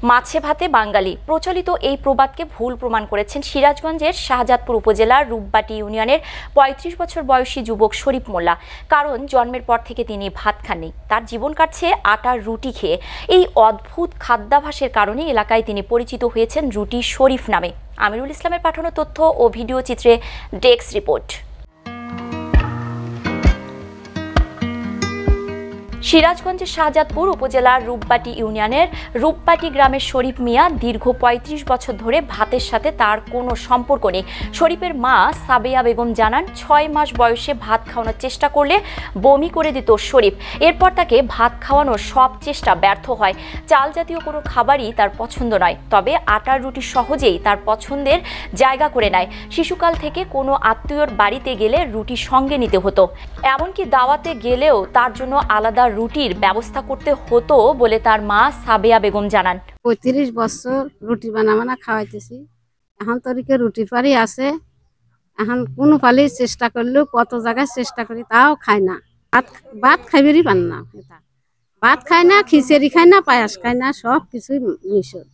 মাছে ভাতে বাঙালি প্রচলিত এই প্রবাদকে ভুল প্রমাণ করেছেন সিরাজগঞ্জের শাহজাদপুর উপজেলার রূপবাটি ইউনিয়নের ৩৫ বছর বয়সী যুবক শরীফ মোল্লা। কারণ জন্মের পর থেকে তিনি ভাত খাননি, তার জীবন কাটছে আটার রুটি খেয়ে। এই অদ্ভুত খাদ্যাভ্যাসের কারণে এলাকায় তিনি পরিচিত হয়েছেন রুটি শরীফ নামে। আমিরুল ইসলামের পাঠানো তথ্য ও ভিডিও চিত্রে ডেস্ক রিপোর্ট। সিরাজগঞ্জের শাহজাদপুর উপজেলার রূপবাটি ইউনিয়নের রূপবাটি গ্রামের শরীফ মিয়া দীর্ঘ ৩৫ বছর ধরে ভাতের সাথে তার কোনো সম্পর্ক নেই। শরীফের মা সাবেয়া বেগম জানান, ৬ মাস বয়সে ভাত খাওয়ানোর চেষ্টা করলে বমি করে দিত শরীফ। এরপর তাকে ভাত খাওয়ানোর সব চেষ্টা ব্যর্থ হয়। চাল জাতীয় কোনো খাবারই তার পছন্দ নয়, তবে আটার রুটি সহজেই তার পছন্দের জায়গা করে নেয়। শিশুকাল থেকে কোনো আত্মীয়র বাড়িতে গেলে রুটি সঙ্গে নিতে হতো, এমনকি দাওয়াতে গেলেও তার জন্য আলাদা রুটির ব্যবস্থা করতে হতো বলে তার মা সাবেয়া বেগম জানান। ৩৫ বছর রুটি বানাবানা খাওয়াইতেছি, এখন তরিকে রুটির পারি আছে। এখন কোনো পালি চেষ্টা করলেও কত জায়গায় চেষ্টা করি, তাও খায় না। ভাত খাইবেরই পান না, ভাত খায় না, খিচুড়ি খায় না, পায়াস খায় না, সব কিছুই মিশর,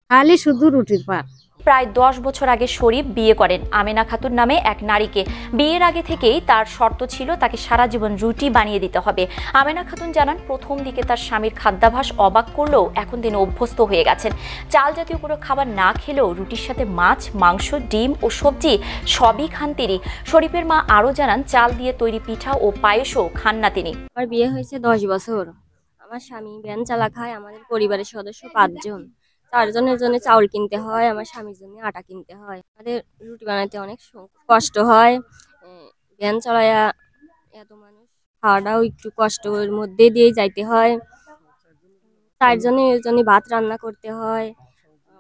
খালি শুধু রুটির পার। প্রায় ১০ বছর আগে শরীফ বিয়ে করেন আমেনা খাতুন নামে এক নারীকে। বিয়ের আগে থেকেই তার শর্ত ছিল তাকে সারা জীবন রুটি বানিয়ে দিতে হবে। আমেনা খাতুন জানান, প্রথম দিকে তার স্বামীর খাদ্যাভ্যাস অবাক করলেও এখন তিনি অভ্যস্ত হয়ে গেছেন। চাল জাতীয় কোনো খাবার না খেলেও রুটির সাথে মাছ, মাংস, ডিম ও সবজি সবই খান তিনি। শরীফের মা আরও জানান, চাল দিয়ে তৈরি পিঠা ও পায়েসও খান না তিনি। আমার বিয়ে হয়েছে 10 বছর। আমার স্বামী ভ্যান চালা খায়। আমাদের পরিবারের সদস্য 5 জন। 4 জনের জন্য চাউল কিনতে হয়, আমার স্বামীর জন্য আটা কিনতে হয়। আমাদের রুটি বানাতে অনেক কষ্ট হয়। ভ্যান চালায়া এত মানুষ খাওয়াটাও একটু কষ্টের মধ্যে দিয়ে যাইতে হয়। 4 জনের জন্য ভাত রান্না করতে হয়,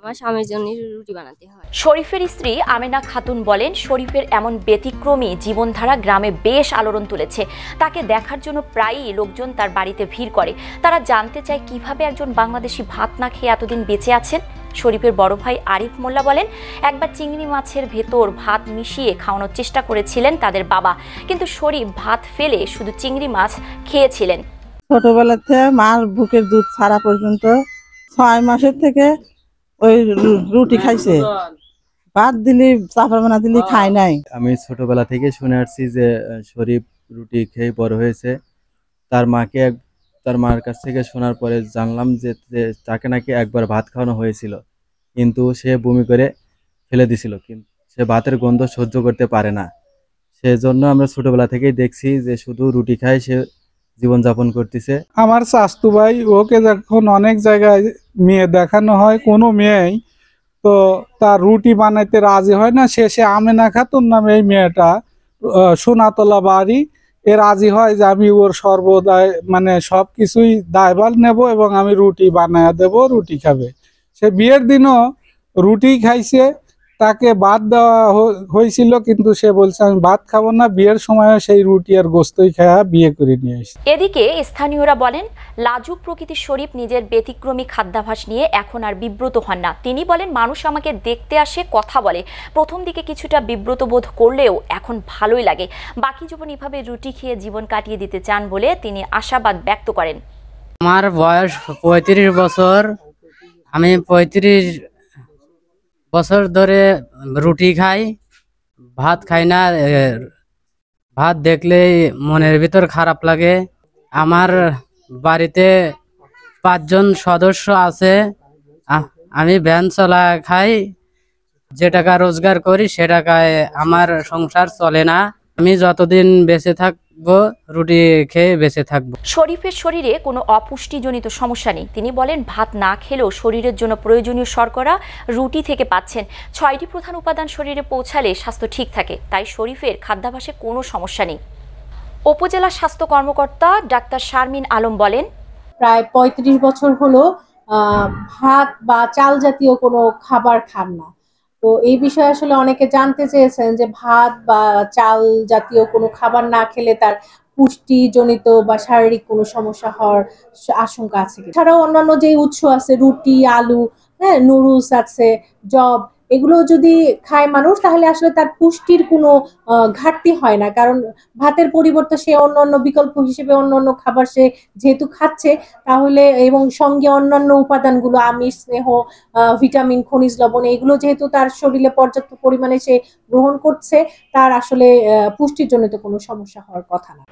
আমার স্বামীর জন্য রুটি বানাতে হয়। শরীফের স্ত্রী আমেনা খাতুন বলেন, শরীফের এমন ব্যতিক্রমী জীবনধারা গ্রামে বেশ আলোড়ন তুলেছে। তাকে দেখার জন্য প্রায়ই লোকজন তার বাড়িতে ভিড় করে। তারা জানতে চায় কিভাবে একজন বাংলাদেশি ভাত না খেয়ে এতদিন বেঁচে আছেন। শরীফের বড় ভাই আরিফ মোল্লা বলেন, একবার চিংড়ি মাছের ভেতর ভাত মিশিয়ে খাওয়ানোর চেষ্টা করেছিলেন তাদের বাবা, কিন্তু শরীফ ভাত ফেলে শুধু চিংড়ি মাছ খেয়েছিলেন। ছোটবেলাতে মার বুকের দুধ ছাড়া পর্যন্ত 6 মাসের থেকে ওই রুটি খাইছে, ভাত দিলি চাপড় বানা দিলি খায় নাই। আমি ছোটবেলা থেকে শুনে আসছি যে শরীফ রুটি খেয়ে বড় হয়েছে। তার মার কাছ থেকে শোনার পরে জানলাম যে তাকে নাকি একবার ভাত খাওয়ানো হয়েছিল, কিন্তু সে বমি করে ফেলে দিছিল। কিন্তু সে ভাতের গন্ধ সহ্য করতে পারে না। সেজন্য আমরা ছোটবেলা থেকেই দেখছি যে শুধু রুটি খায় সে জীবনযাপন করতেছে। আমার চাস্তু ভাই, ওকে যখন অনেক জায়গায় মেয়ে দেখানো হয়, কোনো মেয়েই তো তার রুটি বানাইতে রাজি হয় না। শেষে আমেনা খাতুন নামে এই মেয়েটা সোনাতলা বাড়ি এ রাজি হয় যে আমি ওর সর্বদাই মানে সবকিছুই দায়ভার নেব এবং আমি রুটি বানায় দেব, রুটি খাবে। সে বিয়ের দিনও রুটি খাইছে, তাকে ভাত দেওয়া হয়েছিল, কিন্তু সে বলছে আমি ভাত খাবো না। বিয়ের সময় সেই রুটি আর গোস্তই খাওয়া বিয়ে করে নিয়ে এসেছে। এদিকে স্থানীয়রা বলেন, লাজুক প্রকৃতির শরীফ নিজের ব্যতিক্রমী খাদ্যাভ্যাস নিয়ে এখন আর বিব্রত হন না। তিনি বলেন, মানুষ আমাকে দেখতে আসে, কথা বলে। প্রথম দিকে কিছুটা বিব্রত বোধ করলেও এখন ভালোই লাগে। বাকি জীবন এভাবে রুটি খেয়ে জীবন কাটিয়ে দিতে চান বলে তিনি আশাবাদ ব্যক্ত করেন। আমার বয়স 35 বছর। আমি 35 বছর ধরে রুটি খাই, ভাত খাই না। ভাত দেখলেই মনের ভিতর খারাপ লাগে। আমার বাড়িতে 5 জন সদস্য আছে। আমি ভ্যান চলা খাই, যে টাকা রোজগার করি সে টাকায় আমার সংসার চলে না। আমি যতদিন বেঁচে থাকবো রুটি খেয়ে বেঁচে থাকবো। শরীফের শরীরে কোনো অপুষ্টিজনিত সমস্যা নেই। তিনি বলেন, ভাত না খেলেও শরীরের জন্য প্রয়োজনীয় শর্করা রুটি থেকে পাচ্ছেন। 6টি প্রধান উপাদান শরীরে পৌঁছালে স্বাস্থ্য ঠিক থাকে, তাই শরীফের খাদ্যাভ্যাসে কোনো সমস্যা নেই। উপজেলা স্বাস্থ্য কর্মকর্তা ডাক্তার শারমিন আলম বলেন, প্রায় 35 বছর হলো ভাত বা চাল জাতীয় কোনো খাবার খান না। তো এই বিষয়ে আসলে অনেকে জানতে চেয়েছেন যে ভাত বা চাল জাতীয় কোনো খাবার না খেলে তার পুষ্টিজনিত বা শারীরিক কোনো সমস্যা হওয়ার আশঙ্কা আছে। এছাড়াও অন্যান্য যে উৎস আছে, রুটি, আলু, হ্যাঁ, নুডলস আছে, জব, এগুলো যদি খায় মানুষ তাহলে আসলে তার পুষ্টির কোনো ঘাটতি হয় না, কারণ ভাতের পরিবর্তে সে অন্যান্য বিকল্প হিসেবে অন্যান্য খাবার সে যেহেতু খাচ্ছে, তাহলে এবং সঙ্গে অন্যান্য উপাদানগুলো আমিষ, স্নেহ, ভিটামিন, খনিজ লবণ এগুলো যেহেতু তার শরীরে পর্যাপ্ত পরিমাণে সে গ্রহণ করছে, তার আসলে পুষ্টির জন্য তো কোনো সমস্যা হওয়ার কথা না।